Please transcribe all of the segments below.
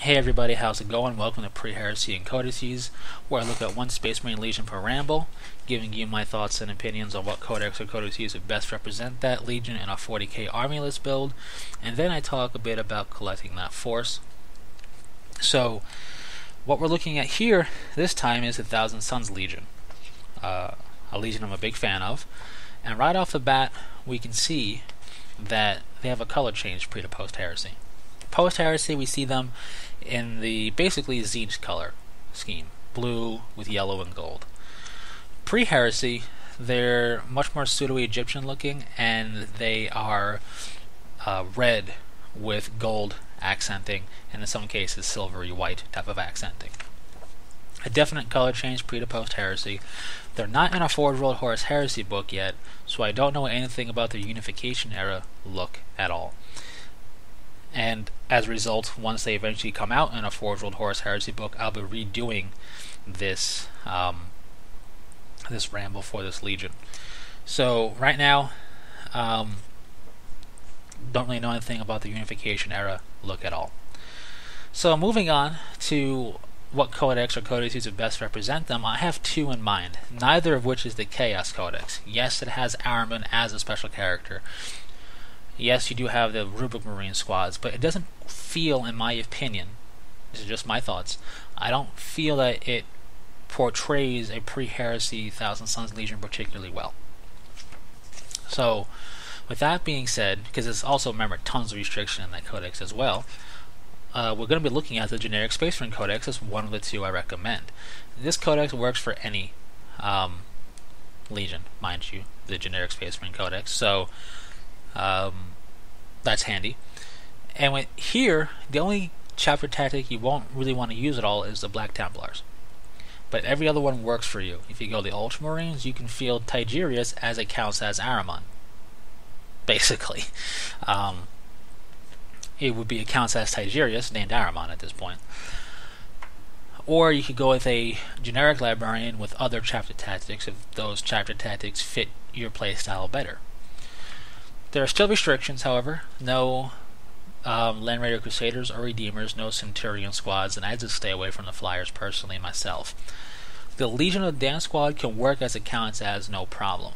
Hey everybody, how's it going? Welcome to Pre-Heresy and Codices, where I look at one Space Marine Legion per ramble, giving you my thoughts and opinions on what codex or codices would best represent that Legion in a 40k army list build, and then I talk a bit about collecting that force. So, what we're looking at here this time is the Thousand Suns Legion, a Legion I'm a big fan of, and right off the bat we can see that they have a color change pre to post heresy. Post heresy, we see them in the basically Zinj color scheme, blue with yellow and gold. Pre heresy, they're much more pseudo-Egyptian looking, and they are red with gold accenting, and in some cases silvery white type of accenting. A definite color change pre to post heresy. They're not in a Forge World Horus Heresy book yet, so I don't know anything about their Unification era look at all. And as a result, once they eventually come out in a Forge World Horus Heresy book, I'll be redoing this this ramble for this Legion. So right now, don't really know anything about the Unification era look at all. So moving on to what codex or codices would best represent them, I have two in mind, neither of which is the Chaos Codex. Yes, it has Ahriman as a special character. Yes, you do have the Rubric Marine squads, but it doesn't feel, in my opinion, this is just my thoughts, I don't feel that it portrays a pre-heresy Thousand Suns Legion particularly well. So, with that being said, because there's also, remember, tons of restriction in that codex as well, we're going to be looking at the generic Space Marine Codex as one of the two I recommend. This codex works for any Legion, mind you, the generic Space Marine Codex, so that's handy. And here, the only chapter tactic you won't really want to use at all is the Black Templars. But every other one works for you. If you go the Ultramarines, you can field Tigerius as it counts as Ahriman. Basically. It would be a counts as Tigerius named Ahriman at this point. Or you could go with a generic librarian with other chapter tactics if those chapter tactics fit your playstyle better. There are still restrictions, however. No Land Raider Crusaders or Redeemers, no Centurion squads, and I just stay away from the Flyers personally myself. The Legion of the Damned squad can work as it counts as no problem.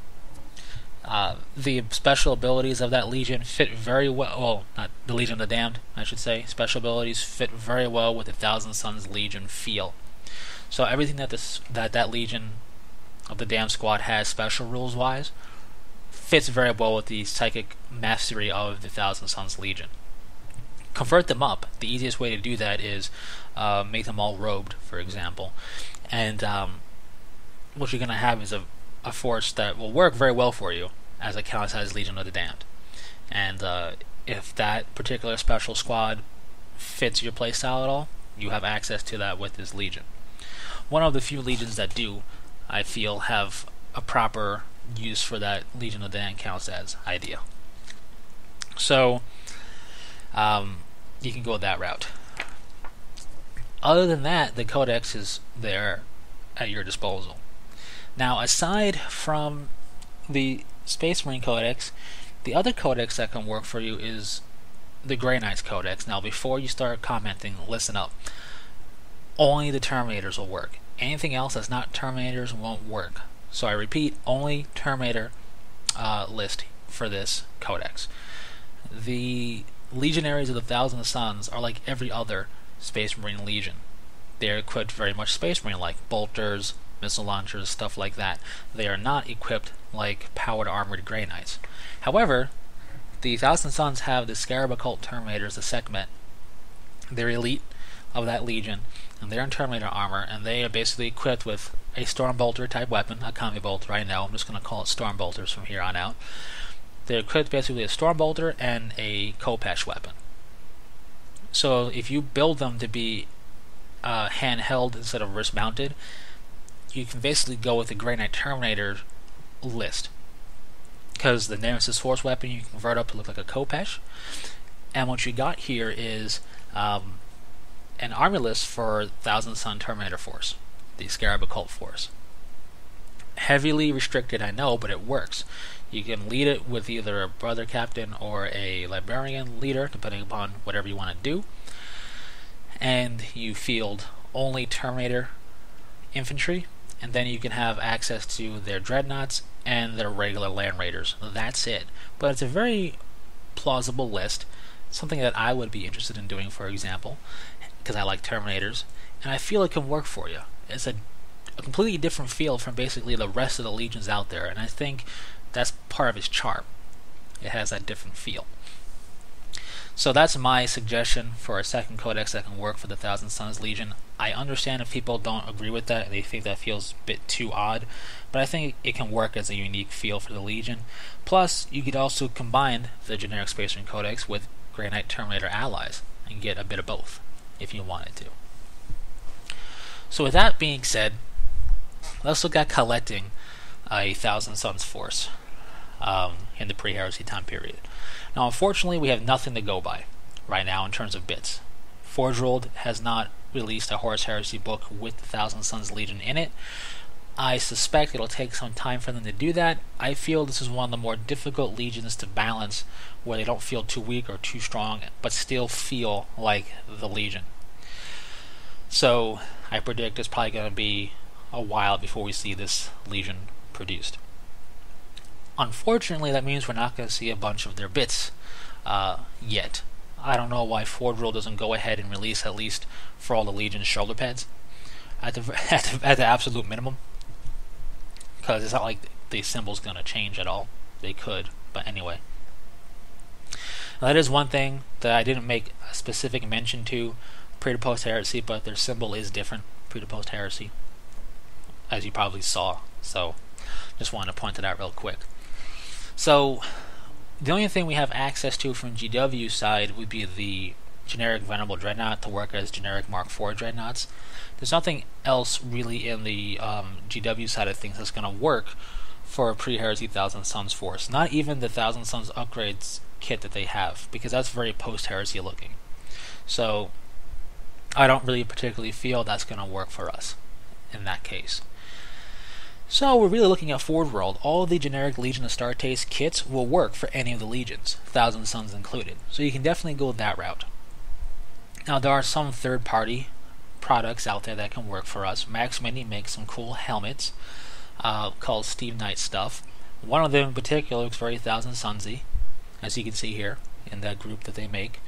The special abilities of that Legion fit very well, not the Legion of the Damned, I should say. Special abilities fit very well with the Thousand Suns Legion feel. So everything that that Legion of the Damned squad has special rules-wise fits very well with the psychic mastery of the Thousand Suns Legion. Convert them up. The easiest way to do that is make them all robed, for example. And what you're going to have is a force that will work very well for you as a counts as Legion of the Damned. And if that particular special squad fits your playstyle at all, you have access to that with this Legion. One of the few Legions that do, I feel, have a proper use for that Legion of the Damned counts as idea. So, you can go that route. Other than that, the Codex is there at your disposal. Now, aside from the Space Marine Codex, the other Codex that can work for you is the Grey Knights Codex. Now, before you start commenting, listen up. Only the Terminators will work. Anything else that's not Terminators won't work. So I repeat, only Terminator list for this Codex. The Legionaries of the Thousand Suns are like every other Space Marine Legion. They're equipped very much Space Marine-like, bolters, missile launchers, stuff like that. They are not equipped like powered armored Grey Knights. However, the Thousand Suns have the Scarab Occult Terminators, the Sekhmet. They're elite of that Legion, and they're in Terminator armor, and they are basically equipped with a Stormbolter type weapon, a Combi Bolter, I know, I'm just going to call it Stormbolters from here on out. They're equipped basically a Stormbolter and a Khopesh weapon. So if you build them to be handheld instead of wrist mounted, you can basically go with the Grey Knight Terminator list. Because the Nemesis Force weapon you can convert up to look like a Khopesh. And what you got here is an army list for Thousand Sun Terminator Force, the Scarab Occult Force. Heavily restricted, I know, but it works. You can lead it with either a brother captain or a librarian leader, depending upon whatever you want to do. and you field only Terminator infantry, and then you can have access to their dreadnoughts and their regular land raiders. That's it. But it's a very plausible list, something that I would be interested in doing, for example, because I like Terminators, and I feel it can work for you. It's a completely different feel from basically the rest of the legions out there, and I think that's part of its charm. It has that different feel. So that's my suggestion for a second codex that can work for the Thousand Sons Legion. I understand if people don't agree with that, they think that feels a bit too odd, but I think it can work as a unique feel for the Legion. Plus, you could also combine the generic Space Marine Codex with Grey Knight Terminator allies and get a bit of both if you wanted to. So with that being said, let's look at collecting a Thousand Sons force in the pre-heresy time period. Now, unfortunately, we have nothing to go by right now in terms of bits. Forge World has not released a Horus Heresy book with the Thousand Sons Legion in it. I suspect it'll take some time for them to do that. I feel this is one of the more difficult legions to balance, where they don't feel too weak or too strong, but still feel like the Legion. So I predict it's probably going to be a while before we see this Legion produced. Unfortunately, that means we're not going to see a bunch of their bits yet. I don't know why Forge World doesn't go ahead and release at least for all the Legion's shoulder pads at the absolute minimum, because it's not like the symbol's going to change at all. They could, but anyway. Now, that is one thing that I didn't make a specific mention to pre to post heresy, but their symbol is different pre to post heresy, as you probably saw. So just wanted to point it out real quick. So the only thing we have access to from GW side would be the generic Venerable Dreadnought to work as generic Mark IV Dreadnoughts. There's nothing else really in the GW side of things that's going to work for a pre-heresy Thousand Sons force. Not even the Thousand Sons upgrades kit that they have, because that's very post-heresy looking. So I don't really particularly feel that's going to work for us in that case. So we're really looking at Forge World. All of the generic Legion Astartes kits will work for any of the legions, Thousand Sons included. So you can definitely go that route. Now there are some third-party products out there that can work for us. Max Mini makes some cool helmets called Steve Knight stuff. One of them in particular looks very Thousand Sonsy, as you can see here in that group that they make.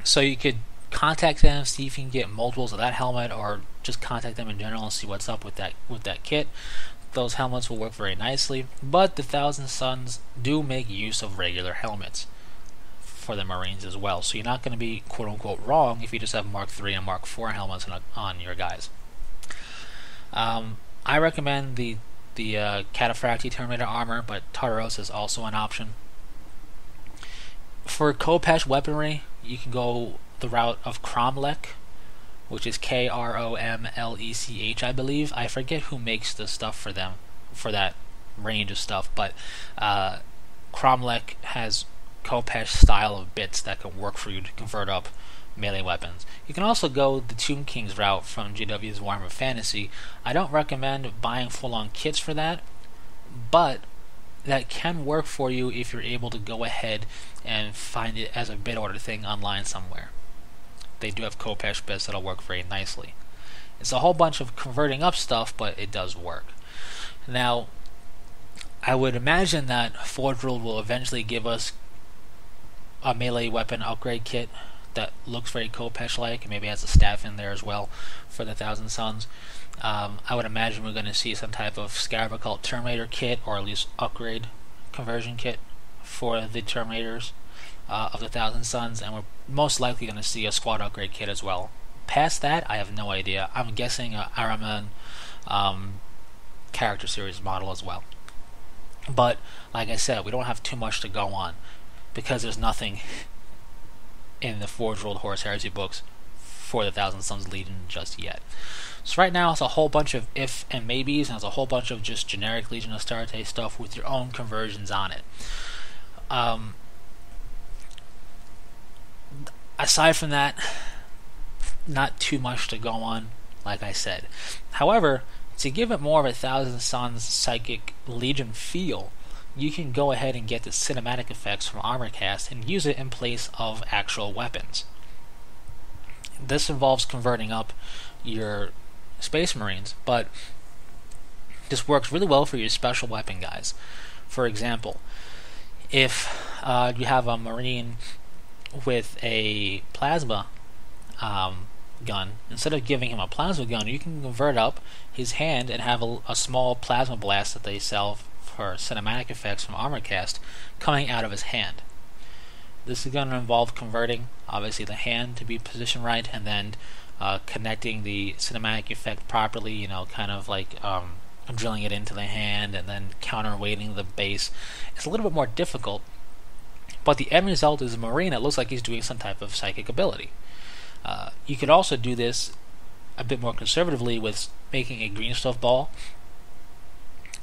So you could contact them, see if you can get multiples of that helmet, or just contact them in general and see what's up with that kit. Those helmets will work very nicely, but the Thousand Sons do make use of regular helmets for the Marines as well, so you're not going to be quote-unquote wrong if you just have Mark III and Mark IV helmets on your guys. I recommend the Cataphractii Terminator armor, but Tartaros is also an option. For Khopesh weaponry, you can go the route of Cromlech, which is Kromlech, I believe. I forget who makes the stuff for them, for that range of stuff, but Cromlech has Khopesh style of bits that can work for you to convert up melee weapons. You can also go the Tomb King's route from GW's Warhammer Fantasy. I don't recommend buying full-on kits for that, but that can work for you if you're able to go ahead and find it as a bid order thing online somewhere. They do have Khopesh bits that'll work very nicely. It's a whole bunch of converting up stuff, but it does work. Now, I would imagine that Forge World will eventually give us a melee weapon upgrade kit that looks very Khopesh-like, and maybe has a staff in there as well for the Thousand Sons. I would imagine we're going to see some type of Scarab Occult Terminator kit, or at least upgrade conversion kit for the Terminators of the Thousand Sons, and we're most likely going to see a squad upgrade kit as well. Past that, I have no idea. I'm guessing a Araman character series model as well. But like I said, we don't have too much to go on, because there's nothing in the Forge World Horus Heresy books for the Thousand Sons Legion just yet. So right now it's a whole bunch of if and maybes, and it's a whole bunch of just generic Legion Astartes stuff with your own conversions on it. Aside from that, not too much to go on, like I said. However, to give it more of a Thousand Sons Psychic Legion feel, you can go ahead and get the cinematic effects from Armorcast and use it in place of actual weapons. this involves converting up your Space Marines, but this works really well for your special weapon guys. For example, if you have a Marine with a plasma gun, instead of giving him a plasma gun, you can convert up his hand and have a small plasma blast that they sell for cinematic effects from Armorcast coming out of his hand. This is going to involve converting, obviously, the hand to be positioned right, and then connecting the cinematic effect properly, kind of like drilling it into the hand and then counterweighting the base. It's a little bit more difficult, but the end result is a Marine that looks like he's doing some type of psychic ability. You could also do this a bit more conservatively with making a green stuff ball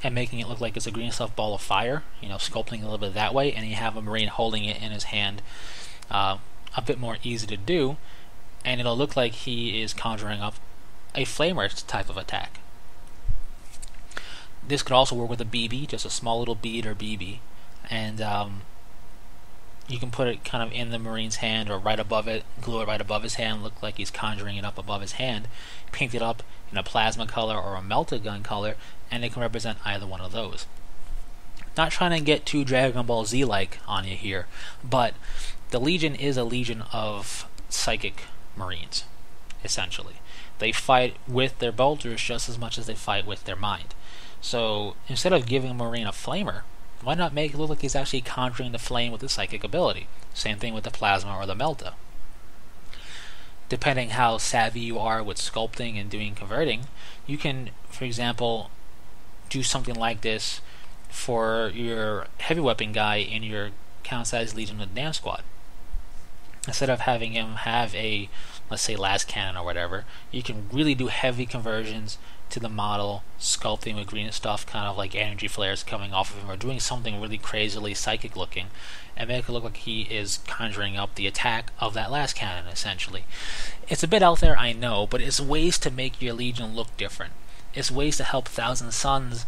and making it look like it's a green stuff ball of fire, sculpting a little bit that way, and you have a Marine holding it in his hand, a bit more easy to do, and it'll look like he is conjuring up a flamer type of attack. This could also work with a BB, just a small little bead or BB, and you can put it kind of in the Marine's hand or right above it, glue it right above his hand, look like he's conjuring it up above his hand, paint it up in a plasma color or a melted gun color, and it can represent either one of those. Not trying to get too Dragon Ball Z-like on you here, but the Legion is a legion of psychic Marines, essentially. They fight with their bolters just as much as they fight with their mind. So instead of giving a Marine a flamer, why not make it look like he's actually conjuring the flame with his psychic ability? Same thing with the plasma or the melta. Depending how savvy you are with sculpting and doing converting, you can, for example, do something like this for your heavy weapon guy in your count-sized Legion with Dam Squad. Instead of having him have a, let's say, las cannon or whatever, you can really do heavy conversions to the model, sculpting with green stuff, kind of like energy flares coming off of him, or doing something really crazily psychic looking, and make it look like he is conjuring up the attack of that las cannon, essentially. It's a bit out there, I know, but it's ways to make your Legion look different. It's ways to help Thousand Suns,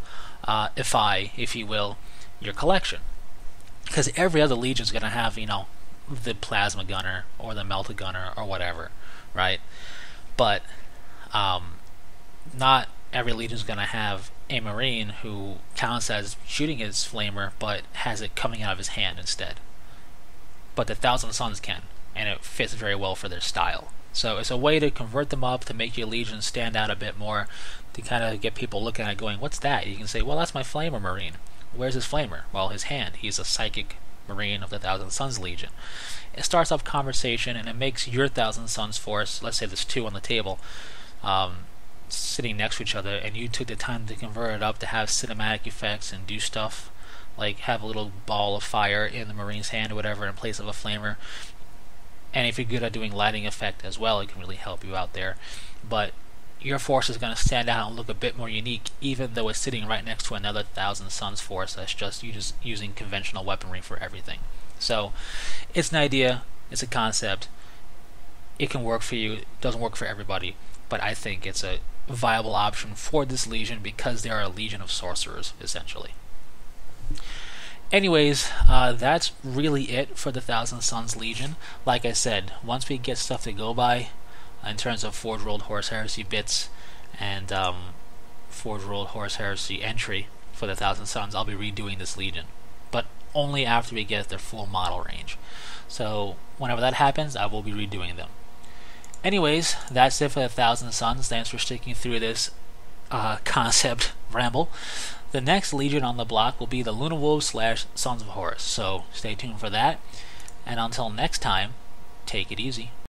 if you will, your collection. Because every other Legion is going to have, the plasma gunner or the melta gunner or whatever, right? But not every Legion is going to have a Marine who counts as shooting his flamer but has it coming out of his hand instead. But the Thousand Suns can, and it fits very well for their style. So it's a way to convert them up, to make your Legion stand out a bit more, to kind of get people looking at it going, what's that? You can say, well, that's my flamer Marine. Where's his flamer? Well, his hand. He's a psychic Marine of the Thousand Suns Legion. It starts up conversation, and it makes your Thousand Suns force, let's say there's two on the table, sitting next to each other, and you took the time to convert it up to have cinematic effects and do stuff like have a little ball of fire in the Marine's hand or whatever in place of a flamer. And if you're good at doing lighting effect as well, it can really help you out there. But your force is going to stand out and look a bit more unique, even though it's sitting right next to another Thousand Suns force that's just using conventional weaponry for everything. So it's an idea, it's a concept. It can work for you, it doesn't work for everybody, but I think it's a viable option for this Legion because they are a legion of sorcerers, essentially. Anyways, that's really it for the Thousand Suns Legion. Like I said, once we get stuff to go by in terms of Forge World Horus Heresy bits and Forge World Horus Heresy entry for the Thousand Suns, I'll be redoing this Legion, but only after we get their full model range. So whenever that happens, I will be redoing them. Anyways, that's it for the Thousand Suns. Thanks for sticking through this concept ramble. The next Legion on the block will be the Luna Wolves / Sons of Horus, so stay tuned for that. And until next time, take it easy.